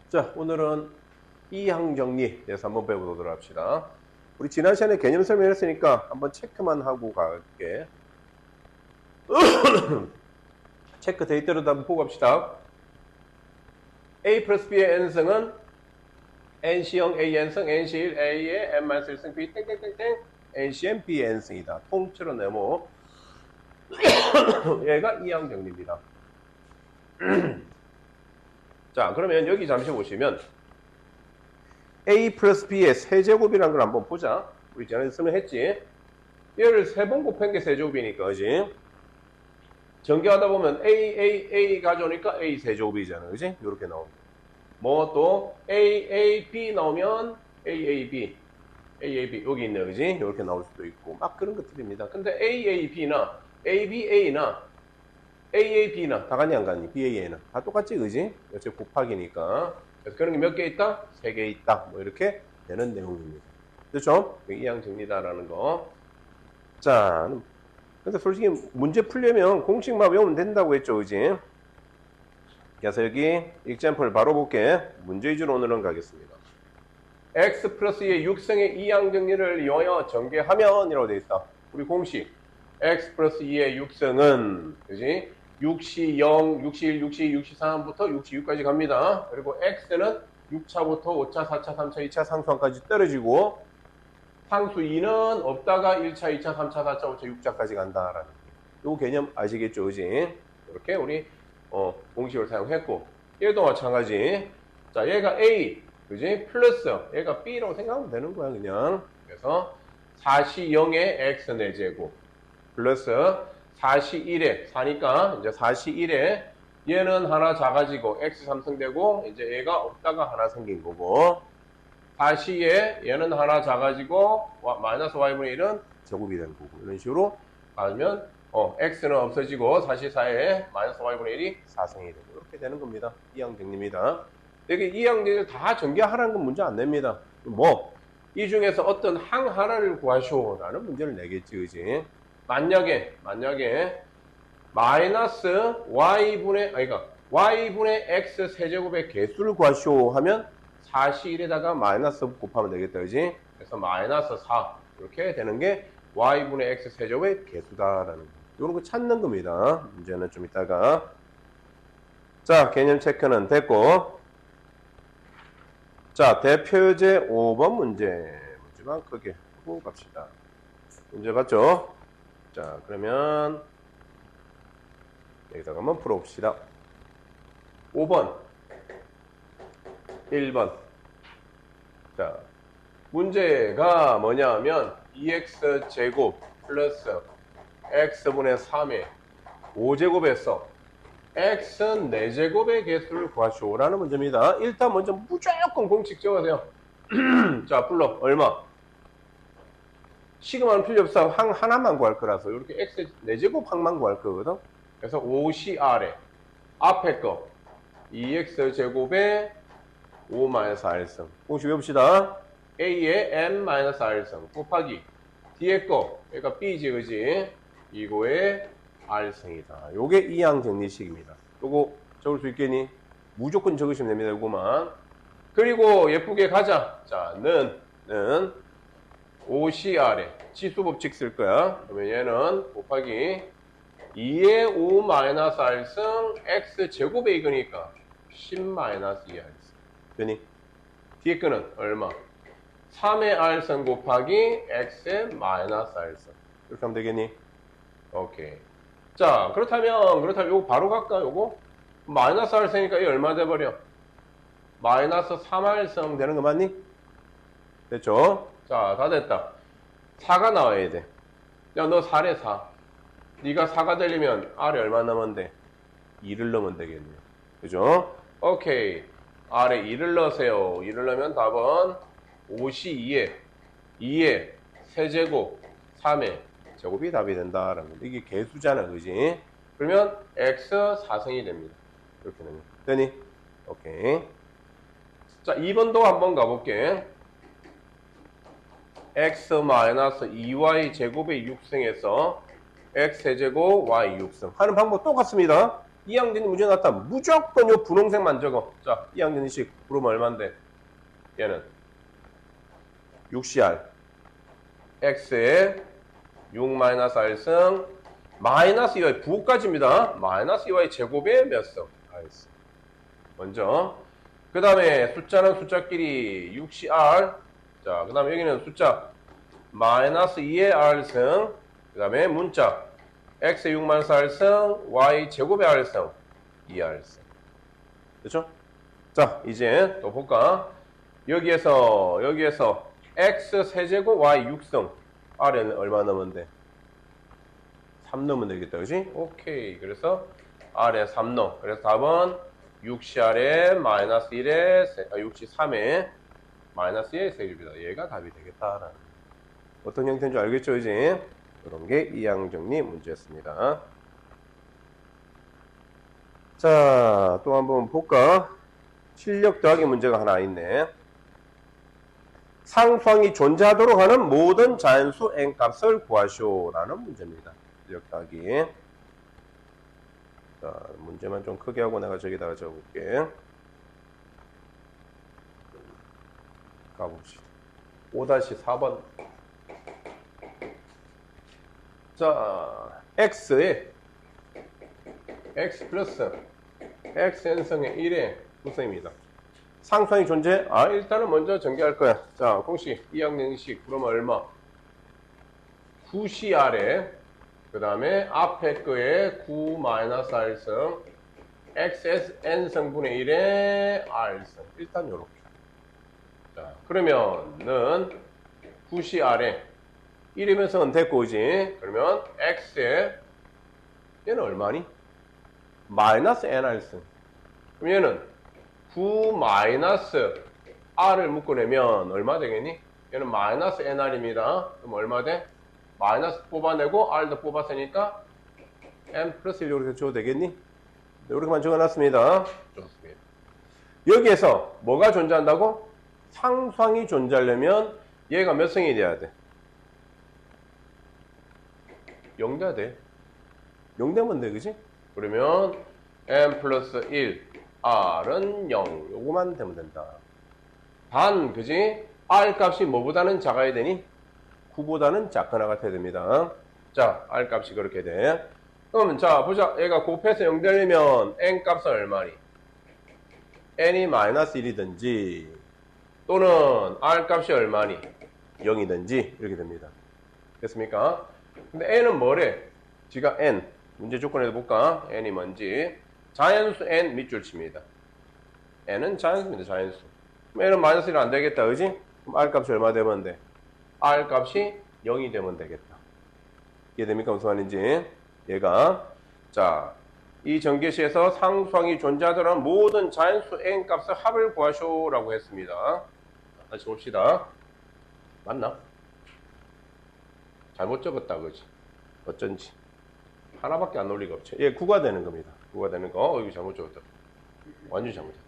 자, 오늘은 이항정리에 대해서 한번 배워보도록 합시다. 우리 지난 시간에 개념 설명했으니까 한번 체크만 하고 갈게. 체크 데이터로 한번 보고 갑시다. A 플러스 B의 n승은 NC형 A n승, NC1 A의 n-1승 B 땡땡땡땡 NCn B의 n승이다. 통째로 네모. 얘가 이항정리입니다. 자, 그러면 여기 잠시 보시면 A 플러스 B의 세제곱이라는 걸 한번 보자. 우리 전에 설명했지. 얘를 3번 곱한 게 세제곱이니까, 그지? 전개하다 보면 A 가져오니까 A 세제곱이잖아, 그지? 이렇게 나옵니다. 뭐 또 A, B 나오면 A, B 여기 있네요, 그지? 이렇게 나올 수도 있고 막 그런 것들입니다. 근데 B나 A나 다 같니 안 같니? BA는 다 똑같지, 그지? 어차피 곱하기니까. 그래서 그런 게 몇 개 있다? 3개 있다. 뭐 이렇게 되는 내용입니다. 그렇죠? 이항정리다라는 거. 자, 근데 솔직히 문제 풀려면 공식만 외우면 된다고 했죠, 그지? 그래서 여기 example 바로 볼게. 문제 위주로 오늘은 가겠습니다. x 플러스 2의 6승의 이항정리를 이용하여 전개하면 이라고 되어 있다. 우리 공식 x 플러스 2의 6승은 그지? 6시 0, 6시 1, 6시 2, 6시 3부터 6시 6까지 갑니다. 그리고 x는 6차부터 5차, 4차, 3차, 2차 상수항까지 떨어지고 상수 2는 없다가 1차, 2차, 3차, 4차, 5차, 6차까지 간다라는 요 개념 아시겠죠, 그지? 이렇게 우리 공식을 사용했고 얘도 마찬가지. 자, 얘가 A, 그지? 플러스 얘가 B라고 생각하면 되는 거야, 그냥. 그래서 4시 0의 x 4제곱 플러스 4시 1에 4니까 이제 4시 1에 얘는 하나 작아지고 x 3승 되고 이제 얘가 없다가 하나 생긴 거고 4시에 얘는 하나 작아지고 마이너스 y분의 1은 제곱이 되는 거고 이런 식으로 가면 x는 없어지고 4시 4에 마이너스 y분의 1이 4승이 되고 이렇게 되는 겁니다. 이항정리입니다. 여기 이항정리를 다 전개하라는 건 문제 안 냅니다. 뭐 이 중에서 어떤 항 하나를 구하시오라는 문제를 내겠지, 그지? 만약에 마이너스 y분의 x 세제곱의 개수를 구하시오 하면 4시 1에다가 마이너스 곱하면 되겠다, 그지? 그래서 마이너스 4 이렇게 되는 게 y분의 x 세제곱의 개수다라는 거. 이런 거 찾는 겁니다. 문제는 좀 이따가. 자, 개념 체크는 됐고. 자, 대표제 5번 문제만 크게 보고 갑시다. 문제 봤죠? 자, 그러면 여기다가 한번 풀어봅시다. 5번 1번. 자, 문제가 뭐냐면 2x제곱 플러스 x분의 3의 5제곱에서 x 4제곱의 개수를 구하시오라는 문제입니다. 일단 먼저 무조건 공식 적으세요. 자, 불러. 얼마? 시그마는 필요 없어. 항 하나만 구할 거라서 이렇게 x 4제곱 항만 구할 거거든. 그래서 5CR에 앞에 거 2x제곱에 5-r승. 공식 외웁시다. a의 n-r승 곱하기 뒤에 거 그러니까 b지, 그지? 이거의 r승이다. 요게 이항정리식입니다. 요거 적을 수 있겠니? 무조건 적으시면 됩니다. 요거만. 그리고 예쁘게 가자. 자, 는 5CR에 치수법칙 쓸 거야. 그러면 얘는 곱하기 2의 5-r승 x제곱에 이거니까 10-2r승. 되니? 뒤에 거는 얼마? 3의 r승 곱하기 x의 -r승. 이렇게 하면 되겠니? 오케이. 자, 그렇다면 요거 바로 갈까? 요거? 마이너스 r승이니까 이 얼마 돼버려? 마이너스 3r승 되는 거 맞니? 됐죠? 자, 다 됐다. 4가 나와야 돼. 야, 너 4래 4. 네가 4가 되려면 r에 얼마 넣으면 돼? 2를 넣으면 되겠네. 그죠? 오케이. r에 2를 넣으세요. 2를 넣으면 답은 5C 2에 세제곱 3의 제곱이 답이 된다라는 건데 이게 개수잖아, 그지? 그러면 x 4승이 됩니다. 이렇게 됩니다. 되니? 오케이. 자, 2번도 한번 가볼게. x-2y 제곱의 6승에서 x 세제곱 y 6승 하는 방법 똑같습니다. 이항전이 문제 나왔다. 무조건 요 분홍색만 적어. 자, 이항전식 그러면 얼만데? 얘는 6CR X에 6-R승 마이너스 2y 부호까지입니다. 마이너스 2y 제곱에 몇 승? 알겠어. 먼저 그 다음에 숫자는 숫자끼리 6CR 자, 그 다음에 여기는 숫자 마이너스 2의 R승 그 다음에 문자 X의 6-R승 Y 제곱의 R승 2R승 그렇죠? 자, 이제 또 볼까? 여기에서 X 세제곱 Y 6승 R에는 얼마 넣으면 돼? 3 넣으면 되겠다. 그지? 오케이. 그래서 R에 3 넣어. 그래서 답은 6CR에 마이너스 1에 63에 마이너스 1의 세제곱이다. 얘가 답이 되겠다라는 어떤 형태인 줄 알겠죠? 이제 그런 게 이항정리 문제였습니다. 자, 또 한번 볼까? 실력 더하기 문제가 하나 있네. 상수항이 존재하도록 하는 모든 자연수 n값을 구하시오라는 문제입니다. 실력 더하기. 자, 문제만 좀 크게 하고 내가 저기다가 적어볼게. 가봅시다. 5-4번. 자, x에 x 플러스 xn승의 1의 구성입니다. 상수항이 존재? 일단은 먼저 전개할 거야. 자, 공식, 이항정식, 그러면 얼마? 9CR에, 그 다음에 앞에 거에 9-R승, xn승분의 1의 R승. 일단 요렇게. 자, 그러면은 9CR에 1이면서는 됐고, 그지? 그러면 x에, 얘는 얼마니? 마이너스 nR승. 그럼 얘는 9-R을 묶어내면 얼마 되겠니? 얘는 마이너스 nR입니다. 그럼 얼마 돼? 마이너스 뽑아내고 R도 뽑았으니까 n 플러스 1 이렇게 줘도 되겠니? 이렇게만 적어놨습니다. 좋습니다. 여기에서 뭐가 존재한다고? 상수항이 존재하려면 얘가 몇 승이 돼야 돼? 0 돼야 돼. 0 되면 돼, 그지? 그러면 n 플러스 1 R은 0. 요거만 되면 된다. 단, 그지? R 값이 뭐보다는 작아야 되니? 9보다는 작거나 같아야 됩니다. 자, R 값이 그렇게 돼. 그러면, 자, 보자. 얘가 곱해서 0 되려면 N 값은 얼마니? N이 마이너스 1이든지, 또는 R 값이 얼마니? 0이든지, 이렇게 됩니다. 됐습니까? 근데 N은 뭐래? 지가 N. 문제 조건에도 볼까? N이 뭔지. 자연수 n 밑줄 칩니다. n은 자연수입니다. 자연수. 그럼 n은 마이너스 1은 안 되겠다. 그지? 그럼 r 값이 얼마 되면 돼? r 값이 0이 되면 되겠다. 이해됩니까? 무슨 말인지. 얘가 자, 이 전개시에서 상수항이 존재하더라는 모든 자연수 n 값의 합을 구하쇼라고 했습니다. 다시 봅시다. 맞나? 잘못 적었다. 그지? 어쩐지. 하나밖에 안 올 리가 없죠. 예, 9가 되는 겁니다. 9가 되는 거. 이거 잘못 적었다. 완전히 잘못했다.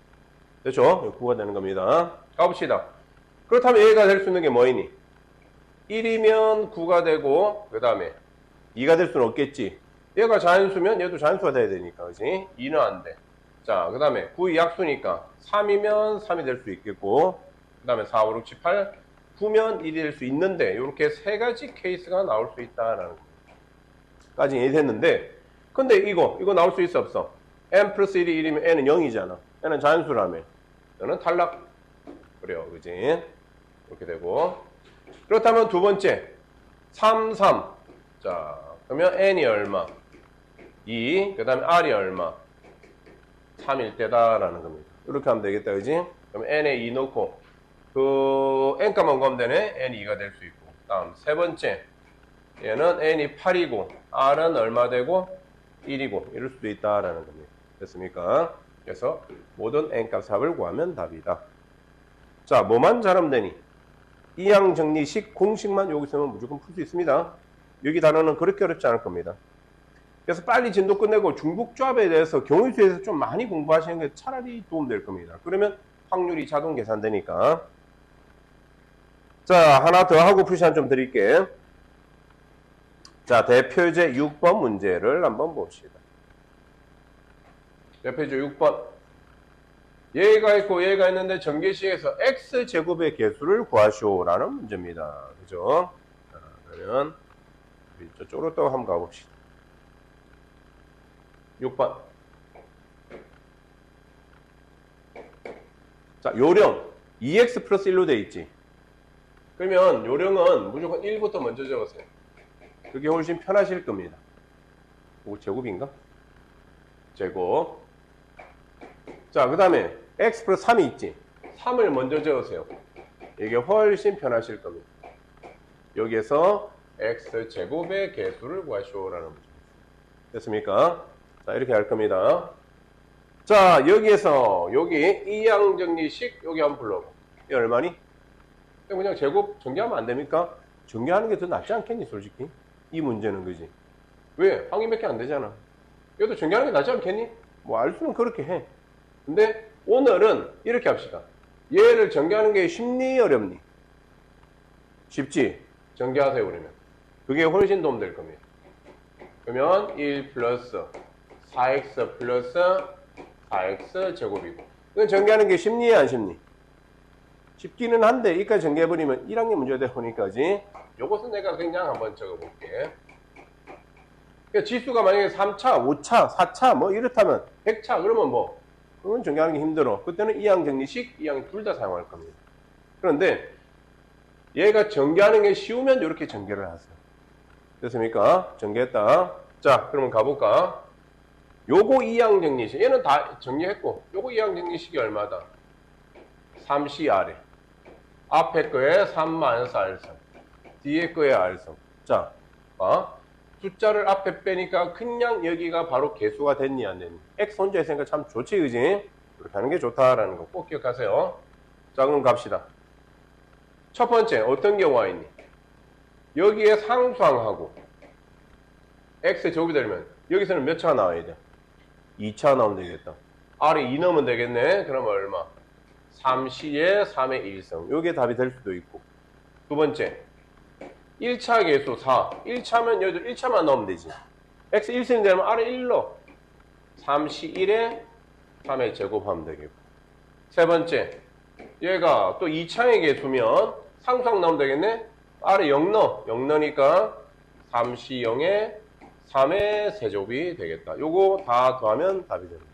됐죠? 9가 되는 겁니다. 가봅시다. 그렇다면 얘가 될 수 있는 게 뭐이니? 1이면 9가 되고, 그 다음에 2가 될 수는 없겠지. 얘가 자연수면 얘도 자연수가 돼야 되니까, 그지? 2는 안 돼. 자, 그 다음에 9이 약수니까 3이면 3이 될 수 있겠고, 그 다음에 4, 5, 6, 7, 8, 9면 1이 될 수 있는데, 이렇게 세 가지 케이스가 나올 수 있다라는 거. 까지 이해됐는데, 근데 이거 나올 수 있어, 없어? n 플러스 1이 1이면 n은 0이잖아. n은 자연수라며. 너는 탈락. 그래요, 그지? 이렇게 되고. 그렇다면 두 번째. 3, 3. 자, 그러면 n이 얼마? 2. 그 다음에 r이 얼마? 3일 때다라는 겁니다. 이렇게 하면 되겠다, 그지? 그럼 n에 2 넣고, 그, n값만 구하면 되네? n이 2가 될 수 있고. 다음, 세 번째. 얘는 n이 8이고, r은 얼마 되고? 1이고, 이럴 수도 있다라는 겁니다. 됐습니까? 그래서 모든 n값 합을 구하면 답이다. 자, 뭐만 잘하면 되니? 이항정리식 공식만 여기 있으면 무조건 풀 수 있습니다. 여기 단어는 그렇게 어렵지 않을 겁니다. 그래서 빨리 진도 끝내고 중복조합에 대해서 경우수에서 좀 많이 공부하시는 게 차라리 도움될 겁니다. 그러면 확률이 자동 계산되니까. 자, 하나 더 하고 풀 시간 좀 드릴게. 자, 대표제 6번 문제를 한번 봅시다. 몇 페이지? 6번. 얘가 있고 얘가 있는데 전개식에서 x제곱의 개수를 구하시오라는 문제입니다. 그죠? 자, 그러면 우리 저쪽으로 또 한번 가봅시다. 6번. 자, 요령 2x 플러스 1로 돼 있지. 그러면 요령은 무조건 1부터 먼저 적으세요. 그게 훨씬 편하실 겁니다. 오, 제곱인가? 제곱. 자, 그 다음에 x 플러스 3이 있지. 3을 먼저 적으세요. 이게 훨씬 편하실 겁니다. 여기에서 x제곱의 개수를 구하시오라는 문제. 됐습니까? 자, 이렇게 할 겁니다. 자, 여기에서 여기 이항정리식 여기 한번 불러봐. 이 얼마니? 그냥 제곱 전개하면 안 됩니까? 전개하는 게 더 낫지 않겠니, 솔직히? 이 문제는 그지? 왜? 항의밖에 안 되잖아. 이것도 전개하는 게 낫지 않겠니? 뭐 알 수는 그렇게 해. 근데 오늘은 이렇게 합시다. 얘를 전개하는 게 쉽니 어렵니? 쉽지? 전개하세요 그러면. 그게 훨씬 도움될 겁니다. 그러면 1 플러스 4x 플러스 4x 제곱이고, 이건 전개하는 게 쉽니 안 쉽니? 쉽기는 한데 이까지 전개해버리면 1학년 문제가 되니까지. 요것은 내가 그냥 한번 적어볼게. 그러니까 지수가 만약에 3차, 5차, 4차 뭐 이렇다면 100차 그러면 뭐 그건 전개하는 게 힘들어. 그때는 이항정리식, 이항 둘 다 사용할 겁니다. 그런데 얘가 전개하는 게 쉬우면 이렇게 전개를 하세요. 됐습니까? 전개했다. 자, 그러면 가볼까? 요거 이항정리식, 얘는 다 정리했고, 요거 이항정리식이 얼마다? 3C 아래. 앞에 거에 3-R성, 뒤에 거에 R성. 자, 숫자를 앞에 빼니까 그냥 여기가 바로 개수가 됐니 안 됐니? X 혼자 있으니까 참 좋지, 그지? 이렇게 하는 게 좋다라는 거 꼭 기억하세요. 자, 그럼 갑시다. 첫 번째, 어떤 경우가 있니? 여기에 상수항하고 X의 제곱이 되려면 여기서는 몇 차가 나와야 돼? 2차 나오면 되겠다. R이 2 넣으면 되겠네. 그러면 얼마? 3C에 3의 1성. 요게 답이 될 수도 있고. 두 번째, 1차 개수 4. 1차면 여기도 1차만 넣으면 되지. X 1승이 되면 R에 1 넣어. 3C 1에 3의 제곱하면 되겠고. 세 번째, 얘가 또 2차의 개수면 상수항 넣으면 되겠네. R에 0 넣어. 0 넣으니까 3C 0에 3의 세제곱이 되겠다. 요거 다 더하면 답이 됩니다.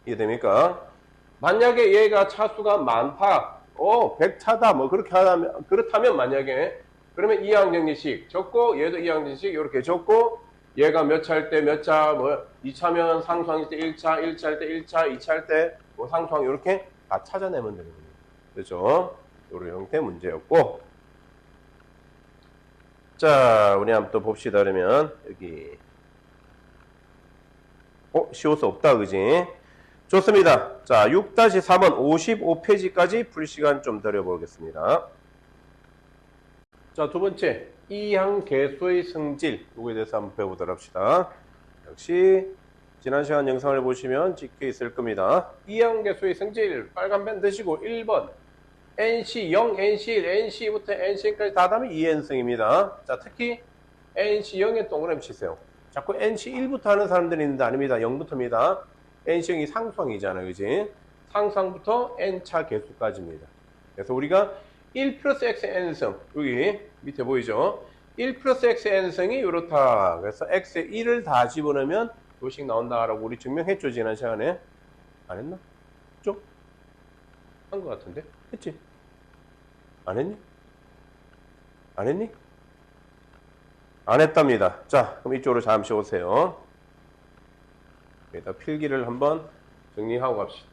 이해됩니까? 만약에 얘가 차수가 많다. 100차다. 뭐 그렇게 하면, 그렇다면 만약에 그러면 이항정리식 적고 얘도 이항정리식 이렇게 적고 얘가 몇 차일 때 몇 차, 뭐 2차면 상수항일 때 1차, 1차일 때 1차, 2차일 때 뭐 상수항 이렇게 다 찾아내면 되는 겁니다. 그렇죠? 이런 형태의 문제였고, 자, 우리 한번 또 봅시다. 그러면 여기 쉬울 수 없다, 그지? 좋습니다. 자, 6-3은 55페이지까지 풀 시간 좀 드려보겠습니다. 자, 두 번째, 이항계수의 성질. 이거에 대해서 한번 배워보도록 합시다. 역시 지난 시간 영상을 보시면 찍혀 있을 겁니다. 이항계수의 성질, 빨간 펜 드시고 1번 NC 0, NC 1, NC부터 NC까지 다 하면 2n승입니다. 자, 특히 NC 0에 동그라미 치세요. 자꾸 NC 1부터 하는 사람들이 있는데 아닙니다. 0부터입니다. NC 0이 상수항이잖아요. 그지? 상수항부터 N차 개수까지입니다. 그래서 우리가 1 플러스 X N승, 여기 밑에 보이죠? 1 플러스 X N승이 이렇다. 그래서 X에 1을 다 집어넣으면 요식 나온다라고 우리 증명했죠, 지난 시간에? 안 했나? 좀? 한 것 같은데? 했지? 안 했니? 안 했니? 안 했답니다. 자, 그럼 이쪽으로 잠시 오세요. 여기다 필기를 한번 정리하고 갑시다.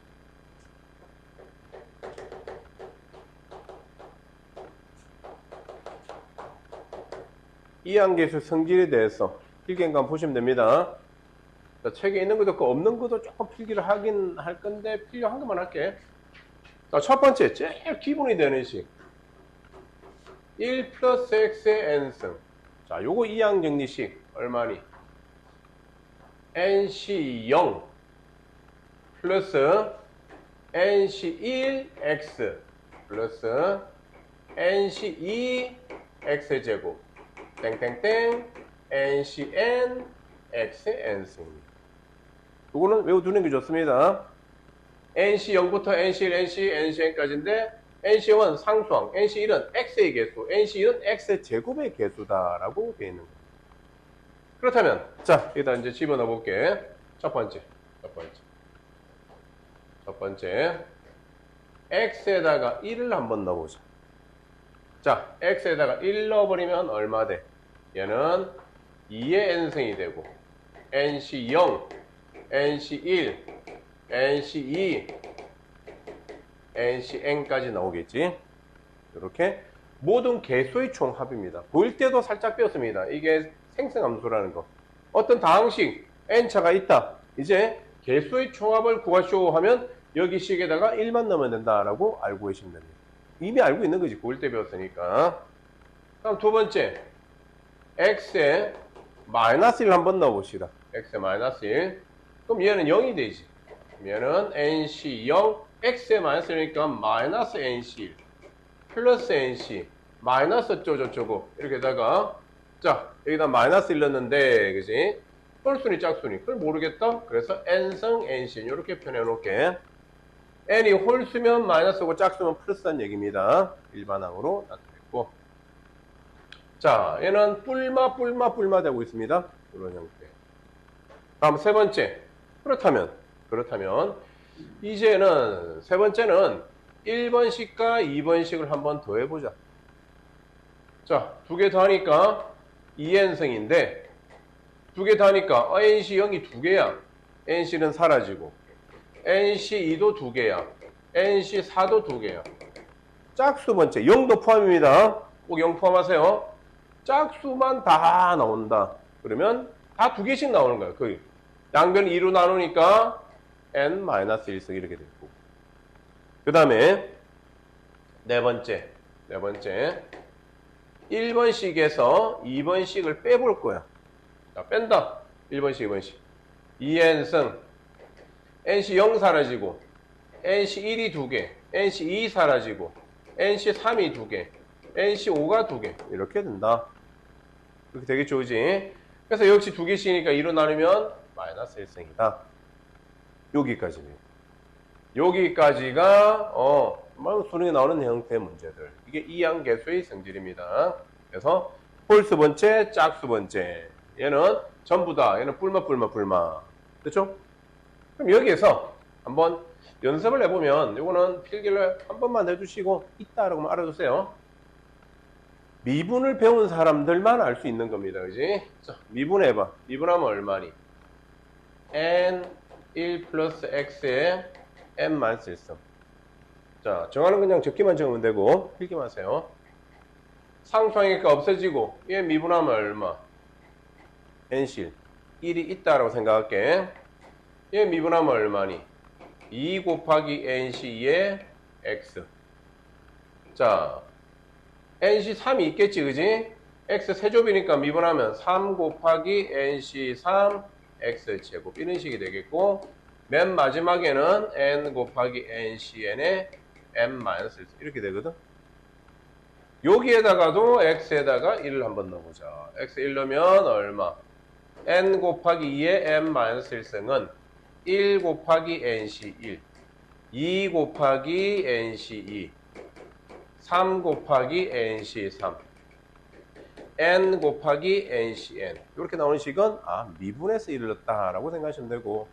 이항계수 성질에 대해서 필기인간 보시면 됩니다. 자, 책에 있는 것도 있고 없는 것도 조금 필기를 하긴 할 건데 필요한 것만 할게. 자, 첫 번째, 제일 기본이 되는 식. 1 플러스 x의 n승. 자, 요거 이항정리식 얼마니? nc 0 플러스 nc 1 x 플러스 nc 2 x제곱 땡땡땡 nc n x n승입니다. 요거는 외워두는 게 좋습니다. NC0부터 NC1, NC, NCn까지인데 NC0은 상수항, NC1은 x의 개수, NC2는 x의 제곱의 개수다라고 되어 있는 거예요. 그렇다면 자, 여기다 이제 집어넣어 볼게. 첫 번째 x에다가 1을 한번 넣어보자. 자, x에다가 1 넣어버리면 얼마 돼? 얘는 2의 n승이 되고 nc0, nc1, nc2, ncn까지 나오겠지. 이렇게 모든 개수의 총합입니다. 보일 때도 살짝 배웠습니다. 이게 생성함수라는 거. 어떤 다항식 n차가 있다. 이제 개수의 총합을 구하시오 하면 여기 식에다가 1만 넣으면 된다라고 알고 계시면 됩니다. 이미 알고 있는 거지. 보일 때 배웠으니까. 다음 두 번째, x에 마이너스 1 한번 넣어봅시다. x에 마이너스 1. 그럼 얘는 0이 되지. 얘는 nc0, x에 마이너스 1이니까 마이너스 nc1 플러스 nc 마이너스 어쩌고저쩌고 이렇게다가 자, 여기다 마이너스 1 넣었는데 그지? 홀순위 짝순위 그걸 모르겠다. 그래서 n승 nc 이렇게 표현해 놓을게. n이 홀수면 마이너스고 짝수면 플러스란 얘기입니다. 일반항으로 나타냈고. 자, 얘는 뿔마 되고 있습니다. 이런 형태. 다음 세 번째. 그렇다면 이제는 세 번째는 1번식과 2번식을 한번 더 해보자. 자, 두 개 더 하니까 2n승인데 두 개 더 하니까 NC 0이 두 개야. NC는 사라지고 NC 2도 두 개야. NC 4도 두 개야. 짝수 번째 0도 포함입니다. 꼭 0 포함하세요. 짝수만 다 나온다. 그러면 다 두 개씩 나오는 거야. 거의 양변 2로 나누니까 n-1승 이렇게 됐고. 그 다음에 네 번째 1번식에서 2번식을 빼볼 거야. 자, 뺀다. 1번식 2번식 2n승 NC 0 사라지고 NC 1이 두 개, NC 2 사라지고 NC 3이 두 개, NC 5가 두 개 이렇게 된다. 그렇게 되겠죠, 그지? 그래서 역시 두 개씩이니까 2로 나누면 마이너스 1승이다. 여기까지네요. 여기까지가 수능에 나오는 형태의 문제들. 이게 이항계수의 성질입니다. 그래서 홀수 번째, 짝수 번째. 얘는 전부 다 얘는 뿔마. 그렇죠? 그럼 여기에서 한번 연습을 해보면 이거는 필기를 한 번만 해주시고 있다라고 알아두세요. 미분을 배운 사람들만 알 수 있는 겁니다. 그지? 자, 미분해봐. 미분하면 얼마니? n1 플러스 x에 n-1승. 자, 정하는 그냥 적기만 적으면 되고 필기만 하세요. 상수항이니까 없어지고 얘 미분하면 얼마? n실 1이 있다라고 생각할게. 얘 미분하면 얼마니? 2 곱하기 nc2의 x. 자, nc 3이 있겠지, 그지? x 세조비니까 미분하면 3 곱하기 nc3 x 제곱 이런 식이 되겠고, 맨 마지막에는 n 곱하기 ncn의 n-1 이렇게 되거든. 여기에다가도 x에다가 1을 한번 넣어보자. x 1 넣으면 얼마? n 곱하기 2의 n-1승은 1 곱하기 nc1, 2 곱하기 nc2, 3 곱하기 nc3, n 곱하기 ncn. 이렇게 나오는 식은 미분에서 1을 넣었다라고 생각하시면 되고,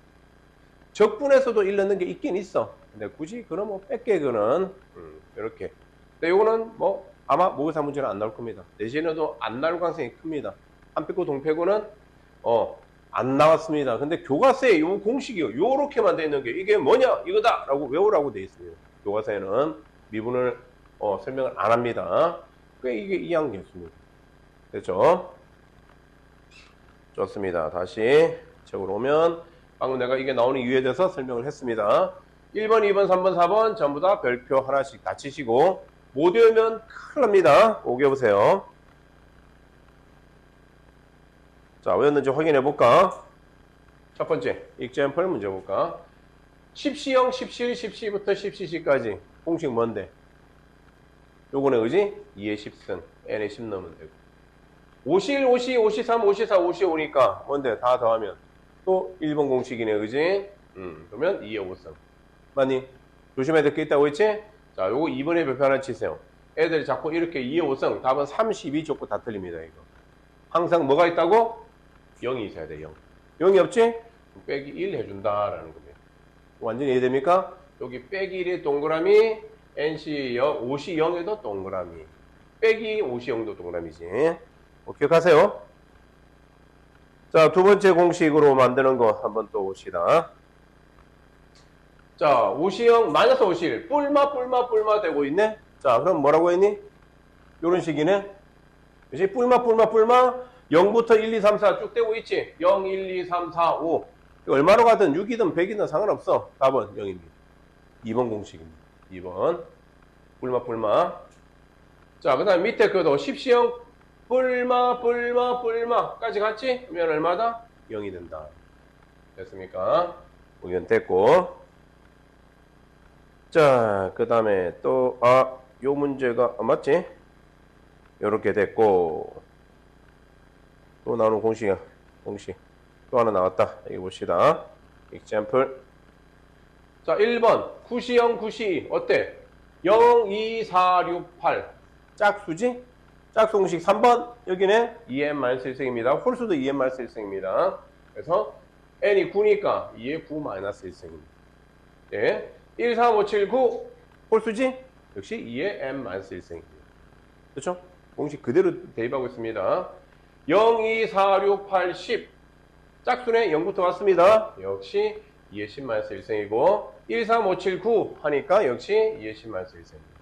적분에서도 1 넣는 게 있긴 있어. 근데 굳이 그럼 뭐 뺄게그는 이렇게. 근데 요거는 뭐 아마 모의사 문제는 안 나올 겁니다. 내신에도 안 나올 가능성이 큽니다. 한패고 동패고는 안 나왔습니다. 근데 교과서에 요 공식이요. 요렇게만 돼 있는 게 이게 뭐냐 이거다 라고 외우라고 돼 있습니다. 교과서에는 미분을 설명을 안 합니다. 그게 이게 이항계수입니다. 됐죠? 좋습니다. 다시 책으로 오면 방금 내가 이게 나오는 이유에 대해서 설명을 했습니다. 1번, 2번, 3번, 4번 전부 다 별표 하나씩 다 치시고 못 외우면 큰일 납니다. 오겨보세요. 자, 외웠는지 확인해 볼까? 첫 번째, example 문제 볼까? 10시형, 10시, 10시부터 10c까지 공식 뭔데? 요거네, 그지? 2의 10승, n에 10 넣으면 되고. 51, 52, 53, 54, 55니까 뭔데? 다 더하면 또 1번 공식이네, 그지? 그러면 2의 5승. 맞니? 조심해야 될 게 있다고 했지? 자, 요거 2번에 별표 하나 치세요. 애들이 자꾸 이렇게 2의 5승, 답은 32족구 다 틀립니다, 이거. 항상 뭐가 있다고? 0이 있어야 돼, 0. 0이 없지? 빼기 1 해준다라는 겁니다. 완전히 이해됩니까? 여기 빼기 1이 동그라미, NC 0, 5시 0에도 동그라미. 빼기 5시 0도 동그라미지. 기억하세요? 자, 두 번째 공식으로 만드는 거 한번 또 봅시다. 자, 5시 0, 마이너스 5시 1. 뿔마 되고 있네? 자, 그럼 뭐라고 했니? 요런 식이네? 그치? 뿔마. 0부터 1, 2, 3, 4 쭉 되고 있지? 0, 1, 2, 3, 4, 5. 얼마로 가든 6이든 100이든 상관없어. 답은 0입니다. 2번 공식입니다. 2번. 뿔마. 자, 그 다음 밑에 그도 10시형 뿔마까지 갔지? 그러면 얼마다? 0이 된다. 됐습니까? 의견 됐고. 자, 그 다음에 또, 요 문제가, 맞지? 요렇게 됐고. 또 나오는 공식이야. 공식. 또 하나 나왔다. 여기 봅시다. example. 자, 1번. 9시형 9시. 어때? 0, 2, 4, 6, 8. 짝수지? 짝수 공식 3번. 여기는 2n-1승입니다. 홀수도 2n-1승입니다. 그래서 n이 9니까 2의 9-1승입니다. 네. 1, 3, 5, 7, 9. 홀수지? 역시 2의 n-1승입니다. 그렇죠? 공식 그대로 대입하고 있습니다. 0, 2, 4, 6, 8, 10. 짝수네 0부터 왔습니다. 역시 2의 10-1승이고 1, 3, 5, 7, 9 하니까 역시 2의 10-1승입니다.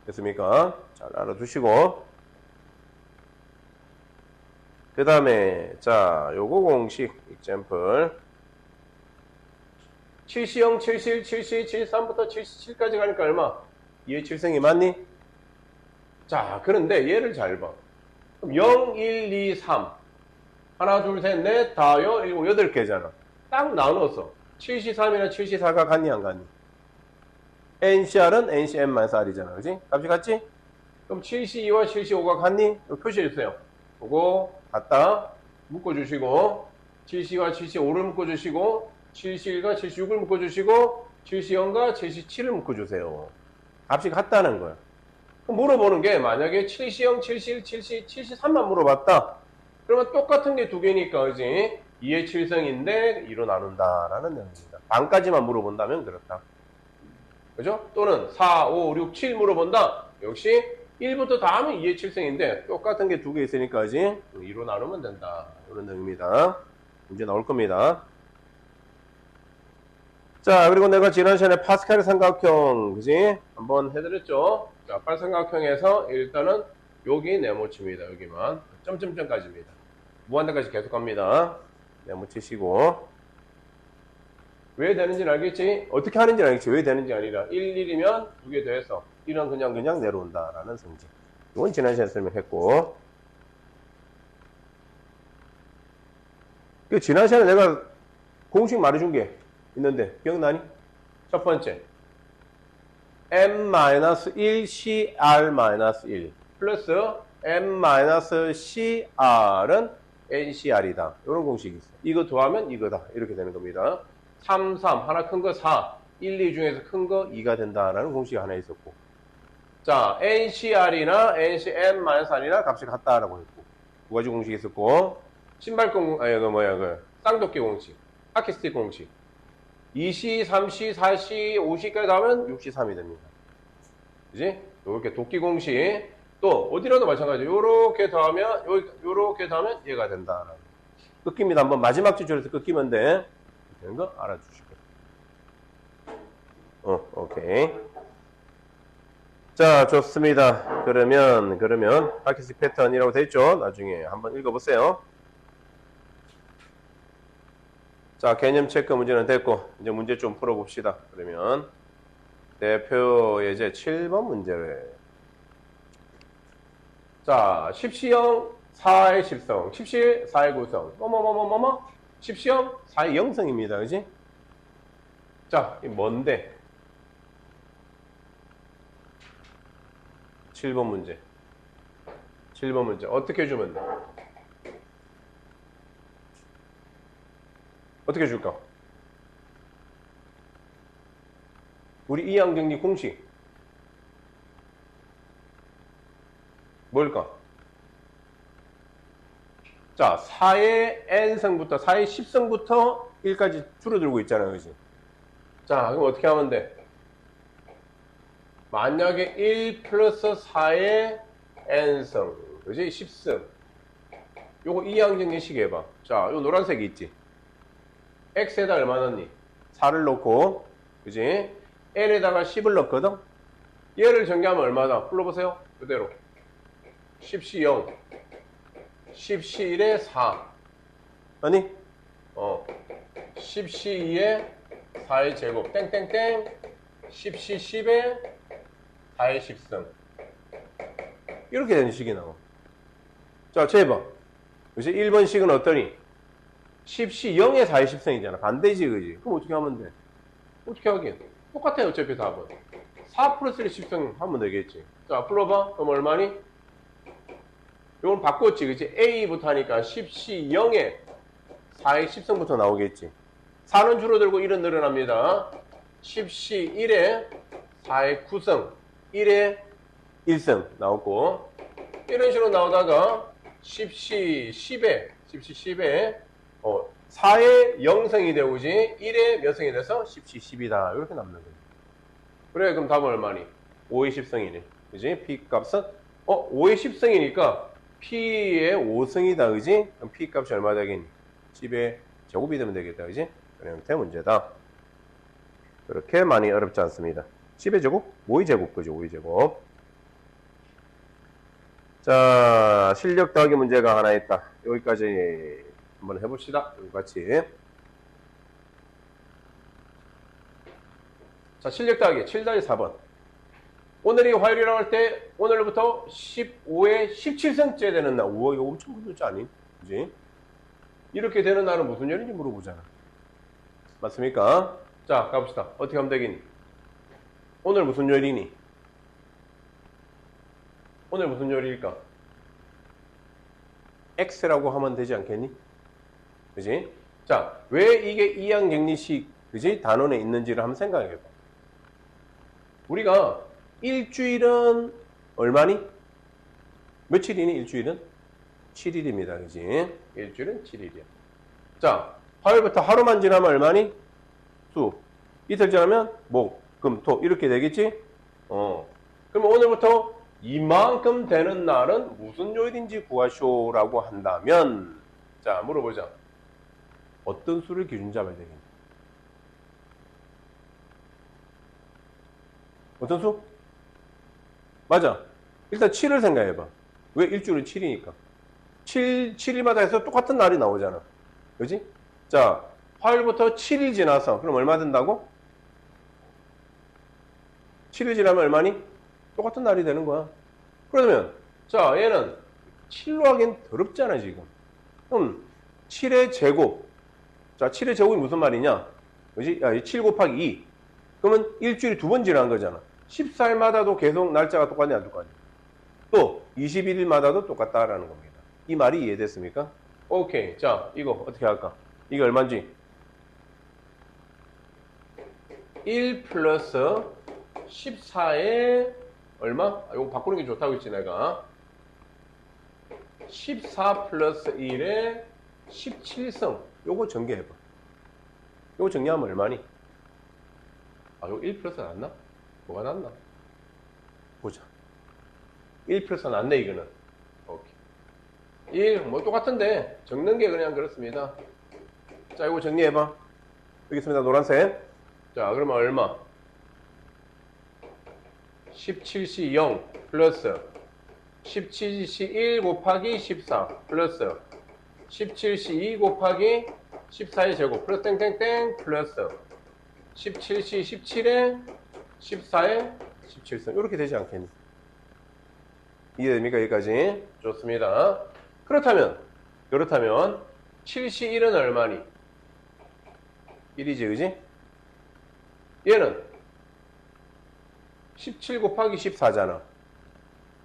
됐습니까? 잘 알아두시고 그 다음에 자 요거 공식 example 7시형 70, 70, 73부터 77까지 가니까 얼마? 2의 7승이 맞니? 자 그런데 얘를 잘 봐. 그럼 0, 1, 2, 3 하나, 둘, 셋, 넷, 다여, 7, 8개잖아. 딱 나눠서 73이나 74가 같니 안 같니? NCR은 NCM-R이잖아. 그지? 값이 같지? 그럼 72와 75가 같니? 여기 표시해주세요. 그거 같다. 묶어주시고 72와 75를 묶어주시고 71과 76을 묶어주시고 70과 77을 묶어주세요. 값이 같다는 거야. 그럼 물어보는 게 만약에 70, 70, 70, 73만 물어봤다. 그러면 똑같은 게 두 개니까 그지? 2의 7승인데 2로 나눈다라는 내용입니다. 반까지만 물어본다면 그렇다. 그죠? 또는 4, 5, 6, 7 물어본다. 역시 1부터 다 하면 2의 7승인데 똑같은 게 두 개 있으니까 그지? 2로 나누면 된다. 이런 내용입니다. 문제 나올 겁니다. 자, 그리고 내가 지난 시간에 파스칼 삼각형, 그지? 한번 해드렸죠? 자, 파스칼 삼각형에서 일단은 여기 네모칩니다. 여기만. 점점점까지입니다. 무한대까지 계속 갑니다. 네모치시고. 왜 되는지는 알겠지? 어떻게 하는지는 알겠지? 왜 되는지 아니라 1, 1이면 두 개 더해서 1은 그냥 내려온다라는 성질. 이건 지난 시간에 설명했고. 그 지난 시간에 내가 공식 말해준 게 있는데 기억나니? 첫 번째 m-1 cr-1 플러스 m-cr은 ncr이다. 이런 공식이 있어. 이거 더하면 이거다. 이렇게 되는 겁니다. 3, 3 하나 큰 거 4 1, 2 중에서 큰 거 2가 된다라는 공식이 하나 있었고 자 ncr이나 ncm-r이나 값이 같다라고 했고 두 가지 공식이 있었고 신발공 쌍도끼 공식 하키스틱 공식 2시, 3시, 4시, 5시까지 하면 6시 3이 됩니다. 그지? 이렇게 도끼 공식. 또, 어디라도 마찬가지예요. 요렇게 더하면, 요렇게 더하면 얘가 된다. 꺾입니다. 한번 마지막 지줄에서 꺾이면 돼. 되는 거 알아주시고. 오케이. 자, 좋습니다. 그러면, 하키스틱 패턴이라고 돼 있죠? 나중에 한번 읽어보세요. 자, 개념 체크 문제는 됐고, 이제 문제 좀 풀어봅시다. 그러면, 대표 예제 7번 문제를. 자, 10시형 4의 10성, 10시 4의 9성, 10시형 4의 0성입니다. 그지? 자, 이 뭔데? 7번 문제. 7번 문제. 어떻게 해주면 돼? 어떻게 줄까? 우리 이항정리 공식 뭘까? 자, 4의 n승부터 4의 10승부터 1까지 줄어들고 있잖아요. 그지? 자, 그럼 어떻게 하면 돼? 만약에 1 플러스 4의 n승, 그지? 10승. 요거 이항정리식 해봐. 자, 요 노란색이 있지? x에다 얼마 넣니? 4를 넣고, 그지? n에다가 10을 넣거든? 얘를 전개하면 얼마다? 불러보세요. 그대로. 10시 0. 10시 1에 4. 아니? 10시 2에 4의 제곱. 땡땡땡. 10시 10에 4의 10승. 이렇게 되는 식이 나와. 자, 재봐. 그치? 1번식은 어떠니? 10시 0에 4의 10승이잖아. 반대지, 그지? 그럼 어떻게 하면 돼? 어떻게 하긴? 똑같아요, 어차피 답은. 4 플러스 1의 10승 하면 되겠지. 자, 불러봐. 그럼 얼마니? 이건 바꿨지, 그치? A부터 하니까 10시 0에 4의 10승부터 나오겠지. 4는 줄어들고 1은 늘어납니다. 10시 1에 4의 9승, 1에 1승 나오고, 이런 식으로 나오다가 10시 10에 4의 0승이 되고, 그지? 1에 몇 승이 돼서 10시 10이다. 이렇게 남는 거지. 그래, 그럼 답은 얼마니? 5의 10승이네. 그지? P 값은, 5의 10승이니까 P의 5승이다. 그지? 그럼 P 값이 얼마 되겠니? 10의 제곱이 되면 되겠다. 그지? 그런 형태의 문제다. 그렇게 많이 어렵지 않습니다. 10의 제곱? 5의 제곱. 그죠? 5의 제곱. 자, 실력 더하기 문제가 하나 있다. 여기까지 한번 해봅시다. 같이. 자, 실력 더하기 7-4번. 오늘이 화요일이라고 할 때 오늘부터 15에 17승째 되는 날. 우와, 이거 엄청 큰 숫자 아니? 그지? 이렇게 되는 날은 무슨 요일인지 물어보잖아. 맞습니까? 자, 가봅시다. 어떻게 하면 되겠니? 오늘 무슨 요일이니? 오늘 무슨 요일일까? X라고 하면 되지 않겠니? 그지? 자, 왜 이게 이항정리식, 그지? 단원에 있는지를 한번 생각해봐. 우리가 일주일은 얼마니? 며칠이니, 일주일은? 7일입니다. 그지? 일주일은 7일이야. 자, 화요일부터 하루만 지나면 얼마니? 수. 이틀 지나면 목, 금, 토. 이렇게 되겠지? 그럼 오늘부터 이만큼 되는 날은 무슨 요일인지 구하쇼라고 한다면, 자, 물어보자. 어떤 수를 기준 잡아야 되겠니? 어떤 수? 맞아. 일단 7을 생각해봐. 왜? 일주일은 7이니까. 7일마다 해서 똑같은 날이 나오잖아. 그지? 자, 화요일부터 7일 지나서, 그럼 얼마 든다고? 7일 지나면 얼마니? 똑같은 날이 되는 거야. 그러면, 자, 얘는 7로 하기엔 더럽잖아, 지금. 그럼, 7의 제곱. 자, 7의 제곱이 무슨 말이냐? 그지? 7 곱하기 2. 그러면 일주일이 2번 지난 거잖아. 14일마다도 계속 날짜가 똑같냐, 안 똑같냐? 또 21일마다도 똑같다라는 겁니다. 이 말이 이해됐습니까? 오케이. 자, 이거 어떻게 할까? 이게 얼마인지? 1 플러스 14에 얼마? 이거 바꾸는 게 좋다고 했지, 내가. 14 플러스 1에 17승. 요거 전개해봐. 요거 정리하면 얼마니? 요거 1 플러스 낫나? 뭐가 낫나? 보자. 1 플러스 낫네, 이거는. 오케이. 1, 뭐 똑같은데, 적는 게 그냥 그렇습니다. 자, 이거 정리해봐. 여기 있습니다, 노란색. 자, 그러면 얼마? 17시 0 플러스 17시 1 곱하기 14 플러스 17시 2 곱하기 14의 제곱 플러스 땡땡땡 플러스 17시 17에 14에 17승. 이렇게 되지 않겠니? 이해됩니까? 여기까지? 좋습니다. 그렇다면 7시 1은 얼마니? 1이지, 그지? 얘는 17 곱하기 14잖아.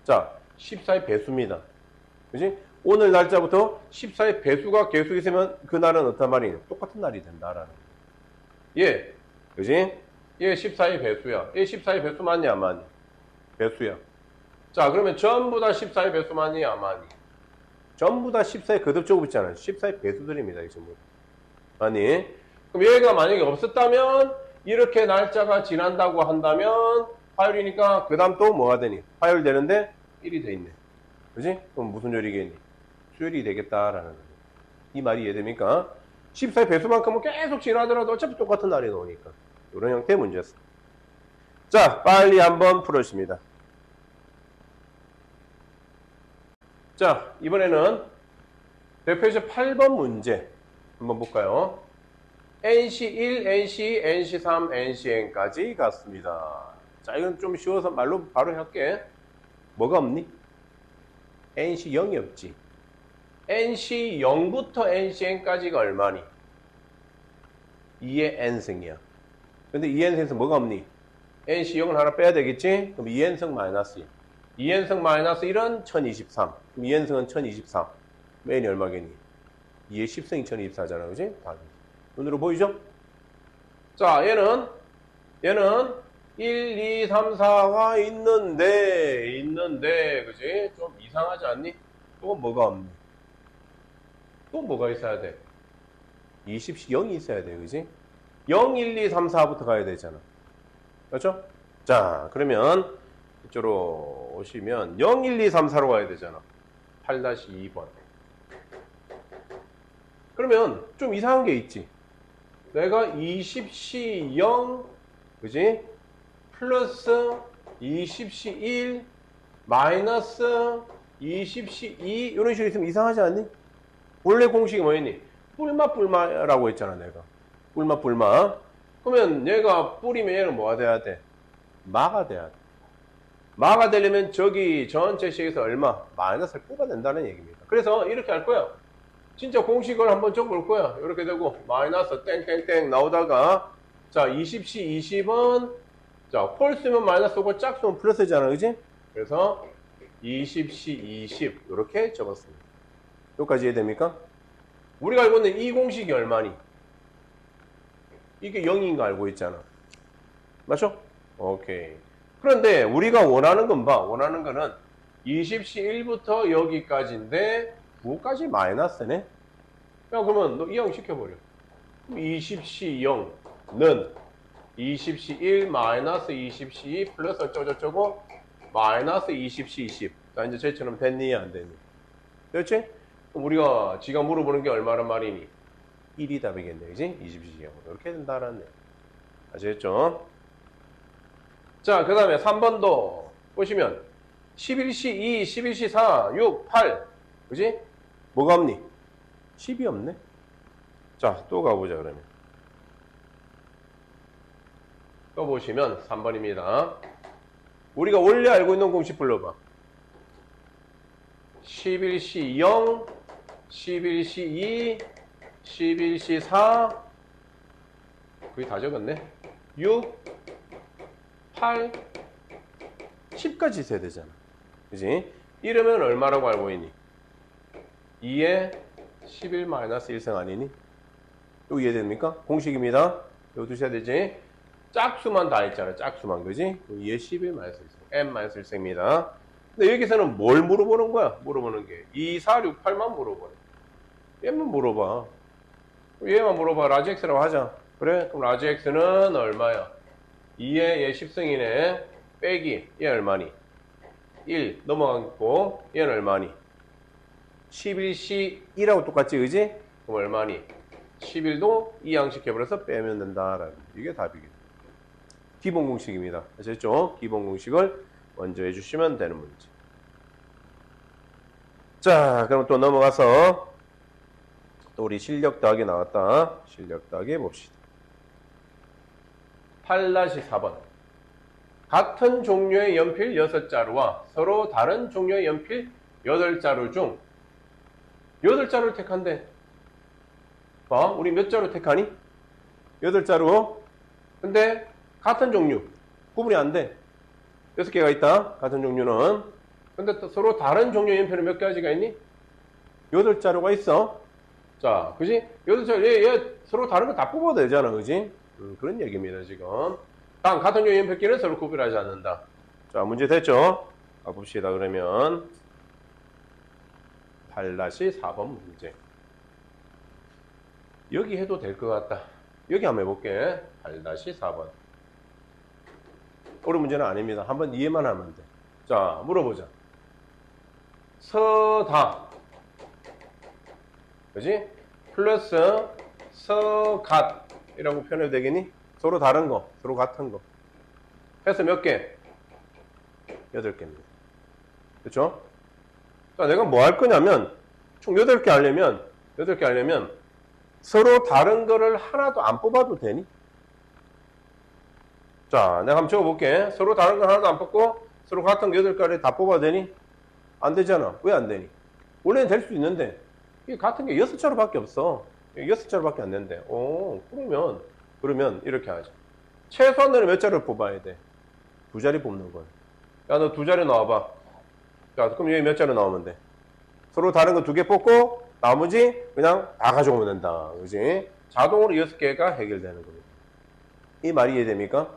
자, 14의 배수입니다. 그지? 오늘 날짜부터 14의 배수가 계속 있으면 그날은 어떤 말이냐? 똑같은 날이 된다라는 거예요. 예. 그지? 얘 14의 배수야. 얘 14의 배수 맞니, 안 맞니? 배수야. 자, 그러면 전부 다 14의 배수 맞니, 안 맞니? 전부 다 14의 거듭제곱 있잖아요. 14의 배수들입니다, 이 전부. 아니. 그럼 얘가 만약에 없었다면, 이렇게 날짜가 지난다고 한다면, 화요일이니까, 그 다음 또 뭐가 되니? 화요일 되는데, 1이 돼 있네. 그지? 그럼 무슨 요일이겠니? 수요일이 되겠다라는 거죠. 이 말이 이해됩니까? 14의 배수만큼은 계속 지나더라도 어차피 똑같은 날이 나오니까. 이런 형태의 문제였어. 자, 빨리 한번 풀어주십니다. 자, 이번에는 대표에서 8번 문제 한번 볼까요? NC1, NC2, NC3, NCN까지 갔습니다. 자, 이건 좀 쉬워서 말로 바로 할게. 뭐가 없니? NC0이 없지. NC0부터 NCN까지가 얼마니? 2의 n승이야. 근데 2n승에서 뭐가 없니? NC0을 하나 빼야 되겠지? 그럼 2n승 마이너스 1. 2n승 마이너스 1은 1023. 그럼 2n승은 1023. n이 얼마겠니? 2의 10승이 1024잖아. 그지? 눈으로 보이죠? 자, 얘는 1, 2, 3, 4가 있는데, 그지? 좀 이상하지 않니? 또 뭐가 없니? 또 뭐가 있어야 돼? 20시 0이 있어야 돼, 그지? 0, 1, 2, 3, 4부터 가야 되잖아. 그렇죠? 자, 그러면 이쪽으로 오시면 0, 1, 2, 3, 4로 가야 되잖아. 8-2번. 그러면 좀 이상한 게 있지. 내가 20시 0, 그지? 플러스 20시 1, 마이너스 20시 2, 이런 식으로 있으면 이상하지 않니? 원래 공식이 뭐였니? 뿔마라고 했잖아, 내가. 뿔마. 그러면 얘가 뿔이면 얘는 뭐가 돼야 돼? 마가 돼야 돼. 마가 되려면 저기 전체 식에서 얼마? 마이너스를 뽑아낸다는 얘기입니다. 그래서 이렇게 할 거야. 진짜 공식을 한번 적어볼 거야. 이렇게 되고 마이너스 땡땡땡 나오다가 자 20시 20은 자 홀수면 마이너스고 짝수면 플러스잖아. 그지? 그래서 20시 20 이렇게 적었습니다. 여기까지 이해됩니까? 우리가 알고 있는 이 공식이 얼마니? 이게 0인 거 알고 있잖아. 맞죠? 오케이. 그런데 우리가 원하는 건 봐. 원하는 거는 20시 1부터 여기까지인데 9까지 마이너스네? 야, 그러면 너 이항 시켜버려. 20시 0는 20시 1 마이너스 20시 2 플러스 어쩌고저쩌고 마이너스 20시 20. 자, 이제 쟤처럼 됐니? 안 됐니? 그렇지? 그럼 우리가 지가 물어보는 게 얼마란 말이니? 1이 답이겠네. 그지? 20시 0. 이렇게 된다라는 거. 아시겠죠? 자, 그 다음에 3번도 보시면 11시 2, 11시 4, 6, 8. 그지? 뭐가 없니? 10이 없네. 자, 또 가보자 그러면. 또 보시면 3번입니다. 우리가 원래 알고 있는 공식 불러봐. 11시 0, 11시 2, 11시 4, 거의 다 적었네. 6, 8, 10까지 있어야 되잖아. 그지? 이러면 얼마라고 알고 있니? 2에 11-1승 아니니? 이거 이해됩니까? 공식입니다. 이거 두셔야 되지? 짝수만 다 있잖아. 짝수만. 그지? 2에 11-1승. n-1승입니다. 근데 여기서는 뭘 물어보는 거야? 물어보는 게 2, 4, 6, 8만 물어보네. 얘만 물어봐. 얘만 물어봐. 라지 x라고 하자. 그래? 그럼 라지 x는 얼마야? 2에 얘 10승이네. 빼기. 얘 얼마니? 1 넘어가고 얘는 얼마니? 11시 1하고 똑같지, 그지? 그럼 얼마니? 11도 이항시켜버려서 빼면 된다라는 이게 답이겠죠. 기본 공식입니다. 아셨죠? 기본 공식을 먼저 해주시면 되는 문제. 자, 그럼 또 넘어가서 또 우리 실력 더하기 나왔다. 실력 더하기 해봅시다. 8-4번. 같은 종류의 연필 6자루와 서로 다른 종류의 연필 8자루 중 8자루를 택한대. 봐, 우리 몇 자루 택하니? 8자루. 근데 같은 종류. 구분이 안 돼. 6개가 있다. 같은 종류는. 근데 또 서로 다른 종류의 연필은 몇 가지가 있니? 8자료가 있어. 자, 그지? 8자료, 얘 서로 다른 거 다 뽑아도 되잖아, 그지? 그런 얘기입니다, 지금. 다음, 같은 유형 폐기는 서로 구별하지 않는다. 자, 문제 됐죠? 가봅시다, 그러면. 8-4번 문제. 여기 해도 될 것 같다. 여기 한번 해볼게. 8-4번. 어려운 문제는 아닙니다. 한번 이해만 하면 돼. 자, 물어보자. 서다. 그지? 플러스 서갓이라고 표현해도 되겠니? 서로 다른 거, 서로 같은 거. 해서 몇 개? 8개입니다. 그렇죠? 자, 내가 뭐 할 거냐면 총 8개 하려면 서로 다른 거를 하나도 안 뽑아도 되니? 자, 내가 한번 적어볼게. 서로 다른 걸 하나도 안 뽑고 서로 같은 거 8개를 다 뽑아도 되니? 안 되잖아. 왜 안 되니? 원래는 될 수 있는데 이게 같은 게 6자료밖에 없어. 6자료밖에 안 된대. 오, 그러면 이렇게 하자. 최소한 너는 몇 자료를 뽑아야 돼? 2자리 뽑는 거야. 야, 너 2자리 나와봐. 자, 그럼 여기 몇 자료 나오면 돼? 서로 다른 거 2개 뽑고 나머지 그냥 다 가져오면 된다. 그지? 자동으로 6개가 해결되는 겁니다. 이 말이 이해됩니까?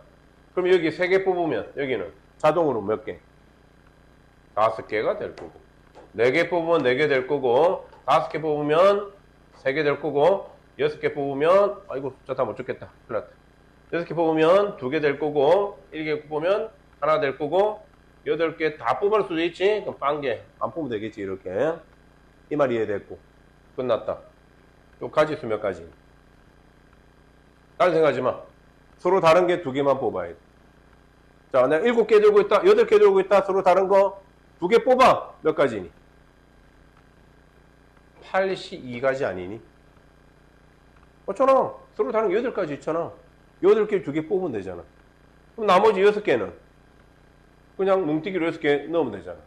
그럼 여기 3개 뽑으면 여기는 자동으로 몇 개? 5개가 될 거고. 4개 뽑으면 4개 될 거고, 5개 뽑으면 3개 될 거고, 6개 뽑으면, 아이고, 숫자 다 못 적겠다. 큰일 났다. 6개 뽑으면 2개 될 거고, 1개 뽑으면 하나 될 거고, 8개 다 뽑을 수도 있지? 그럼 빵개. 안 뽑으면 되겠지, 이렇게. 이 말이 이해됐고. 끝났다. 요 가지수 몇 가지? 다른 생각하지 마. 서로 다른 게 2개만 뽑아야 돼. 자, 내가 7개 들고 있다, 8개 들고 있다, 서로 다른 거 2개 뽑아. 몇 가지니? 82가지 아니니? 맞잖아. 서로 다른 게 8가지 있잖아. 8개 2개 뽑으면 되잖아. 그럼 나머지 6개는 그냥 뭉티기로 6개 넣으면 되잖아.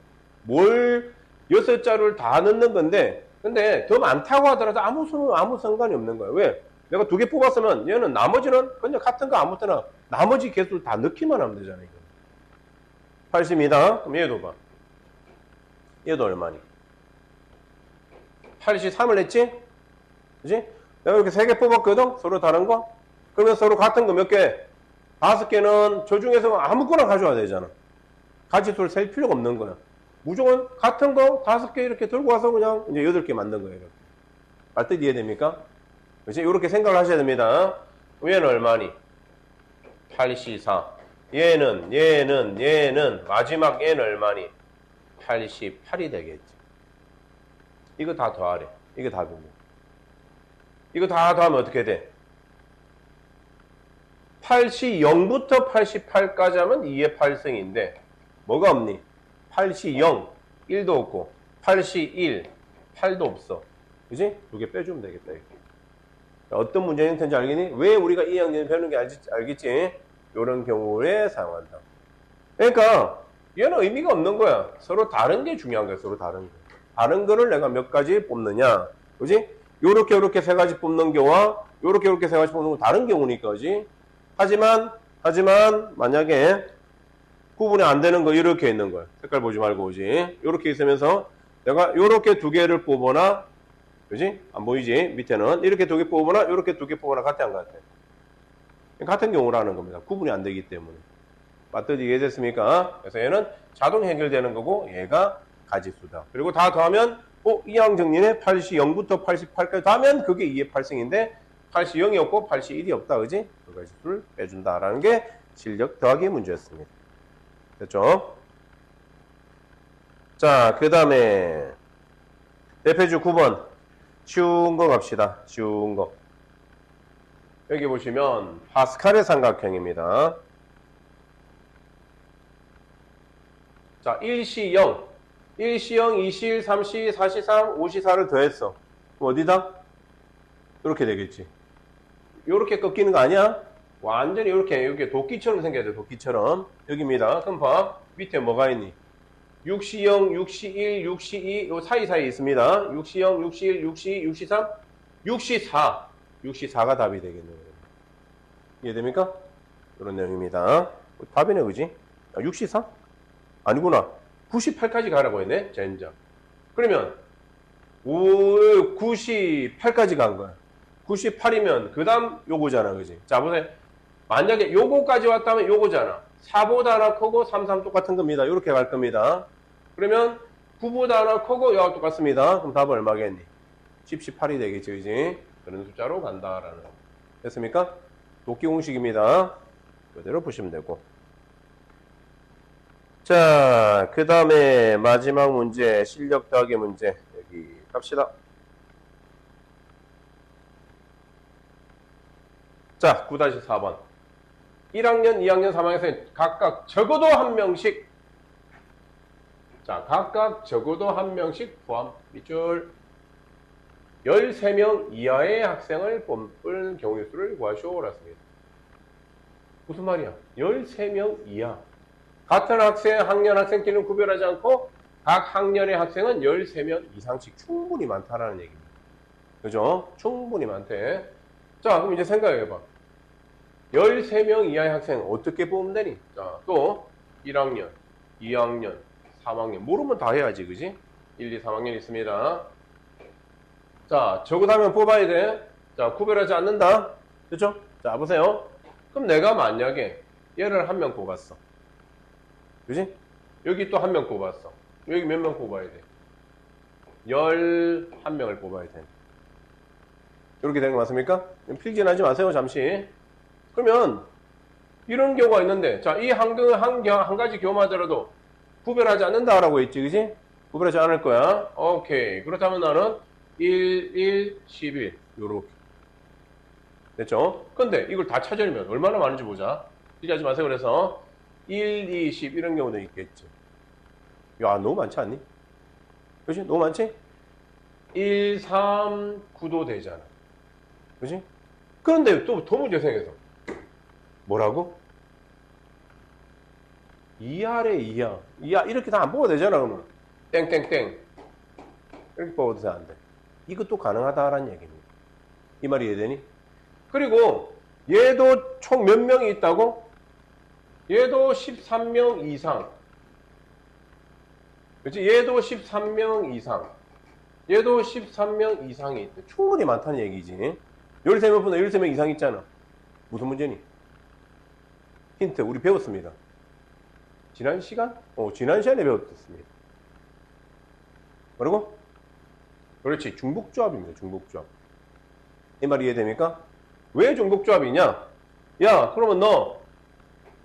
뭘 6자루를 다 넣는 건데, 근데 더 많다고 하더라도 아무 상관이 없는 거야. 왜? 내가 2개 뽑았으면 얘는 나머지는 그냥 같은 거 아무 때나 나머지 개수를 다 넣기만 하면 되잖아. 이거. 80이다. 그럼 얘도 봐. 얘도 얼마니? 83을 했지? 그지? 내가 이렇게 3개 뽑았거든? 서로 다른 거? 그러면 서로 같은 거 몇 개? 5개는 저 중에서 아무거나 가져와야 되잖아. 가지수를 셀 필요가 없는 거야. 무조건 같은 거 5개 이렇게 들고 와서 그냥 이제 8개 만든 거예요. 이렇게. 말뜻 이해됩니까? 그치? 이렇게 생각을 하셔야 됩니다. 얘는 얼마니? 84. 얘는, 마지막 얘는 얼마니? 88이 되겠지. 이거 다 더하래. 이거 답입니다. 이거 다 더하면 어떻게 돼? 80부터 88까지 하면 2의 8승인데, 뭐가 없니? 80, 1도 없고, 81, 8도 없어. 그지? 2개 빼주면 되겠다. 이렇게. 어떤 문제 형태인지 알겠니? 왜 우리가 이 형태를 배우는 게 알겠지? 이런 경우에 사용한다. 그러니까 얘는 의미가 없는 거야. 서로 다른 게 중요한 거야. 서로 다른 거. 다른 거를 내가 몇 가지 뽑느냐. 그지? 요렇게 3가지 뽑는 경우와 요렇게 3가지 뽑는 건 다른 경우니까. 그지? 하지만 만약에 구분이 안 되는 거 이렇게 있는 거야. 색깔 보지 말고. 그지? 요렇게 있으면서 내가 요렇게 2개를 뽑거나, 그지? 안 보이지? 밑에는 이렇게 2개 뽑거나 요렇게 2개 뽑거나 같아 안 같아? 같은 경우라는 겁니다. 구분이 안 되기 때문에. 맞듯이 이해됐습니까? 그래서 얘는 자동 해결되는 거고 얘가 가지수다. 그리고 다 더하면 이항 정리네. 80부터 88까지 더하면 그게 2의 8승인데 80이 없고 81이 없다. 그지? 그 가지수를 빼준다라는 게 실력 더하기 문제였습니다. 됐죠? 자, 그 다음에 대표주 9번 쉬운 거 갑시다. 쉬운 거. 여기 보시면 파스칼의 삼각형입니다. 자, 1C0, 2C1, 3C, 4C3, 5C4를 더했어. 그럼 어디다? 이렇게 되겠지. 이렇게 꺾이는 거 아니야? 완전히 이렇게 도끼처럼 생겨야 돼. 도끼처럼. 여기입니다. 그럼 봐. 밑에 뭐가 있니? 6C0, 6C1, 6C2 요 사이사이에 있습니다. 6C0, 6C1, 6C2, 6C3, 6C4. 6C4가 답이 되겠네요. 이해됩니까? 이런 내용입니다. 답이네, 그지? 6C4? 아니구나. 98까지 가라고 했네, 젠장. 그러면 98까지 간 거야. 98이면 그 다음 요거잖아. 그지? 자, 보세요. 만약에 요거까지 왔다면 요거잖아. 4보다 하나 크고 3, 3 똑같은 겁니다. 이렇게 갈 겁니다. 그러면 9보다 하나 크고 여하고 똑같습니다. 그럼 답은 얼마겠니? 10, 18이 되겠지. 그지? 그런 숫자로 간다라는 거. 됐습니까? 돕기 공식입니다. 그대로 보시면 되고. 자, 그 다음에 마지막 문제, 실력 더하기 문제. 여기 갑시다. 자, 9-4번. 1학년, 2학년, 3학년에서 각각 적어도 한 명씩, 자, 각각 적어도 한 명씩 포함. 밑줄. 13명 이하의 학생을 뽑을 경우의 수를 구하시오라 했습니다. 무슨 말이야? 13명 이하. 같은 학년 학생끼리는 구별하지 않고 각 학년의 학생은 13명 이상씩 충분히 많다라는 얘기입니다. 그죠? 충분히 많대. 자, 그럼 이제 생각해봐. 13명 이하의 학생 어떻게 뽑으면 되니? 자, 또 1학년, 2학년, 3학년. 모르면 다 해야지, 그지? 1, 2, 3학년 있습니다. 자, 적어다면 뽑아야 돼. 자, 구별하지 않는다. 그죠? 자, 보세요. 그럼 내가 만약에 얘를 한 명 뽑았어. 그지? 여기 또 한 명 뽑았어. 여기 몇 명 뽑아야 돼? 11명을 뽑아야 돼. 이렇게 되는 거 맞습니까? 필기는 하지 마세요, 잠시. 그러면 이런 경우가 있는데, 자, 이 한 가지 경우마더라도 구별하지 않는다라고 했지, 그지? 구별하지 않을 거야. 오케이. 그렇다면 나는 1, 1, 11. 요렇게. 됐죠? 근데 이걸 다 찾으려면 얼마나 많은지 보자. 필기하지 마세요. 그래서 1, 2, 10 이런 경우도 있겠지. 야, 너무 많지 않니? 그치? 너무 많지? 1, 3, 9도 되잖아. 그치? 그런데 또 문제 생겨서. 뭐라고? 이하래, 이하. 이하, 이렇게 다 안 뽑아도 되잖아, 그러면. 땡땡땡. 이렇게 뽑아도 안 돼. 이것도 가능하다라는 얘기입니다. 이 말이 이해되니? 그리고 얘도 총 몇 명이 있다고? 얘도 13명 이상. 그렇지? 얘도 13명 이상. 얘도 13명 이상이 있대. 충분히 많다는 얘기지. 13명보다 13명 이상 있잖아. 무슨 문제니? 힌트, 우리 배웠습니다. 지난 시간? 지난 시간에 배웠습니다. 뭐라고? 그렇지. 중복조합입니다. 중복조합. 이 말이 이해됩니까? 왜 중복조합이냐? 야, 그러면 너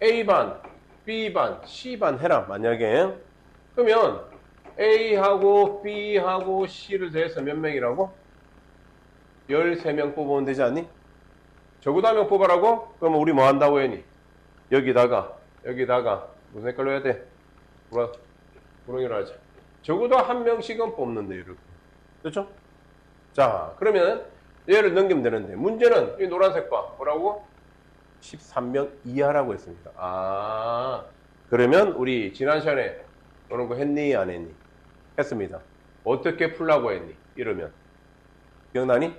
A반, B반, C반 해라. 만약에. 그러면 A하고 B하고 C를 더해서 몇 명이라고? 13명 뽑으면 되지 않니? 적어도 한 명 뽑아라고? 그러면 우리 뭐 한다고 했니? 여기다가 무슨 색깔로 해야 돼? 구렁이로 하자. 적어도 한 명씩은 뽑는데 이렇게. 그렇죠? 자, 그러면 얘를 넘기면 되는데 문제는 이 노란색 봐. 뭐라고? 13명 이하라고 했습니다. 아, 그러면 우리 지난 시간에 그런 거 했니? 안 했니? 했습니다. 어떻게 풀라고 했니? 이러면 기억나니?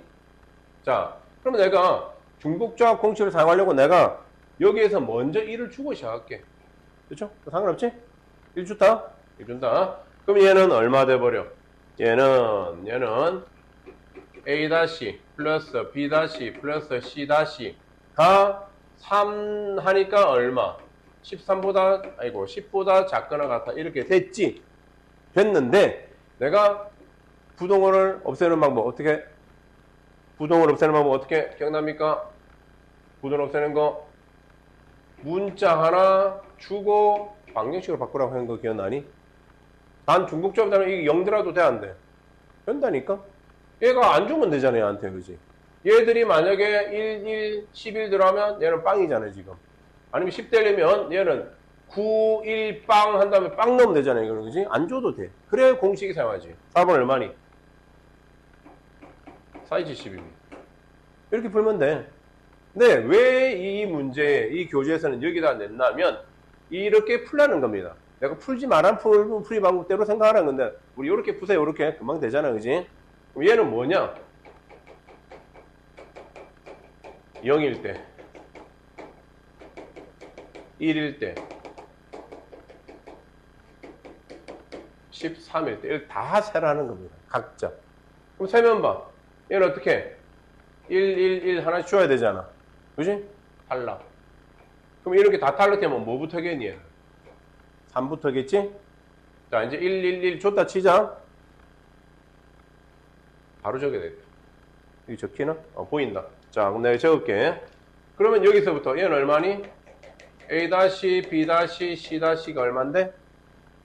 자, 그러면 내가 중복조합 공식을 사용하려고 내가 여기에서 먼저 1을 주고 시작할게. 그렇죠? 상관없지? 1 준다? 1 준다. 그럼 얘는 얼마 돼버려? 얘는 A- 플러스 B- 플러스 C- 가 3 하니까 얼마? 10보다 작거나 같아. 이렇게 됐지? 됐는데 내가 부동어를 없애는 방법 어떻게? 부동어를 없애는 방법 어떻게 기억납니까? 부동어 없애는 거 문자 하나 주고 방정식으로 바꾸라고 하는 거 기억나니? 단 중복조합이라면 이게 0더라도 돼, 안 돼? 된다니까? 얘가 안 주면 되잖아, 얘한테, 그지? 얘들이 만약에 1, 1, 11 들어가면 얘는 빵이잖아, 지금. 아니면 10 되려면 얘는 9, 1, 빵 한 다음에 빵 넣으면 되잖아요, 이거는, 그지? 안 줘도 돼. 그래야 공식이 사용하지. 4번 얼마니? 4-10입니다. 이렇게 풀면 돼. 근데 왜 이 문제, 이 교재에서는 여기다 냈냐면 이렇게 풀라는 겁니다. 내가 풀지 말란 풀이 방법대로 생각하라는 건데 우리 이렇게 푸세요. 이렇게 금방 되잖아, 그지? 그럼 얘는 뭐냐? 0일 때 1일 때 13일 때 이렇게 다 세라는 겁니다. 각자. 그럼 세면 봐. 얘는 어떻게? 1, 1, 1 하나씩 줘야 되잖아. 그지? 탈락. 그럼 이렇게 다 탈락하면 뭐부터겠니? 3부터겠지? 자, 이제 1, 1, 1 줬다 치자. 바로 적게 돼. 여기 적히나? 보인다. 자, 그럼 내가 적을게. 그러면 여기서부터 얘는 얼마니? A-, B-, C-가 얼만데?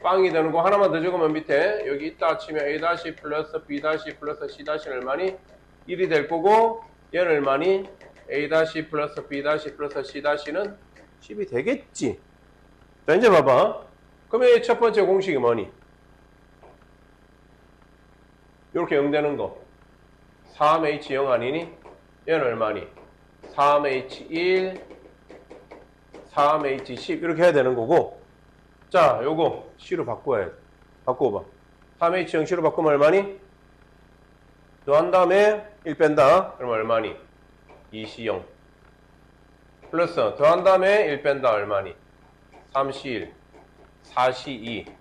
빵이 되는 거 하나만 더 적으면 밑에 여기 있다 치면 A- 플러스 B- 플러스 C- 얼마니? 1이 될 거고 얘는 얼마니? A- 플러스 B- 플러스 C-는 10이 되겠지. 자, 이제 봐봐. 그러면 첫 번째 공식이 뭐니? 이렇게 0 되는 거 3H0 아니니? 얘는 얼마니? 3H1 3H10 이렇게 해야 되는 거고 자, 요거 C로 바꿔야 돼. 바꿔봐. 3H0 C로 바꾸면 얼마니? 더한 다음에 1 뺀다. 그러면 얼마니? 2C0 플러스 더한 다음에 1 뺀다. 얼마니? 3C1 4C2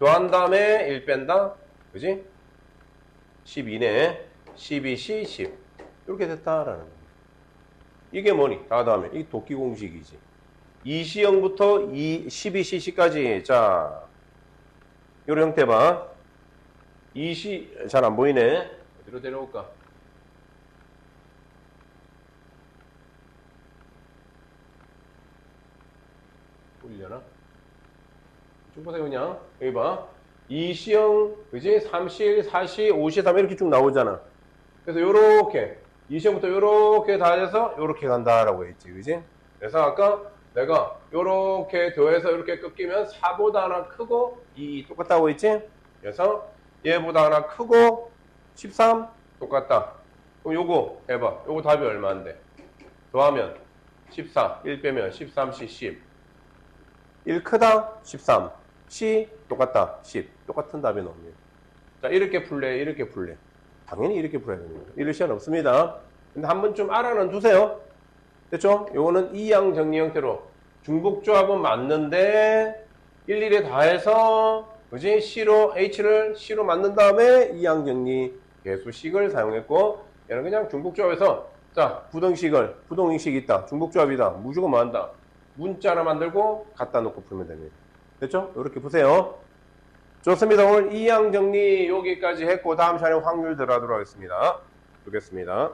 더한 다음에 1 뺀다. 그지? 12네. 12C 10 이렇게 됐다라는 거야. 이게 뭐니? 다 다음에 이 도끼 공식이지. 2C0부터 12CC까지. 자, 요런 형태 봐. 2C, 잘 안 보이네. 어디로 데려올까? 보이려나? 쭉 보세요, 그냥. 여기 봐. 2C0, 그지? 3C1, 4C, 5C, 3 이렇게 쭉 나오잖아. 그래서 요렇게, 2C0부터 요렇게 다 해서 요렇게 간다라고 했지, 그지? 그래서 아까 내가 요렇게 더해서 이렇게 꺾이면 4보다 하나 크고 2 똑같다고 했지? 그래서 얘보다 하나 크고 13 똑같다. 그럼 요거 해봐. 요거 답이 얼마인데? 더하면 14, 1 빼면 13C 10. 1 크다 13. C 똑같다 10. 똑같은 답이 나옵니다. 자, 이렇게 풀래, 이렇게 풀래. 당연히 이렇게 풀어야 됩니다. 이럴 시간 없습니다. 근데 한 번쯤 알아는 두세요. 됐죠? 요거는 이항 정리 형태로 중복조합은 맞는데 일일에 다 해서 그지? C로 H를 C로 만든 다음에 이항 정리 개수식을 사용했고 얘는 그냥 중복조합에서 자 부동식이 있다. 중복조합이다. 무조건 뭐 한다? 문자 하나 만들고 갖다 놓고 풀면 됩니다. 됐죠? 이렇게 보세요. 좋습니다. 오늘 이항 정리 여기까지 했고 다음 시간에 확률 들어가도록 하겠습니다. 보겠습니다.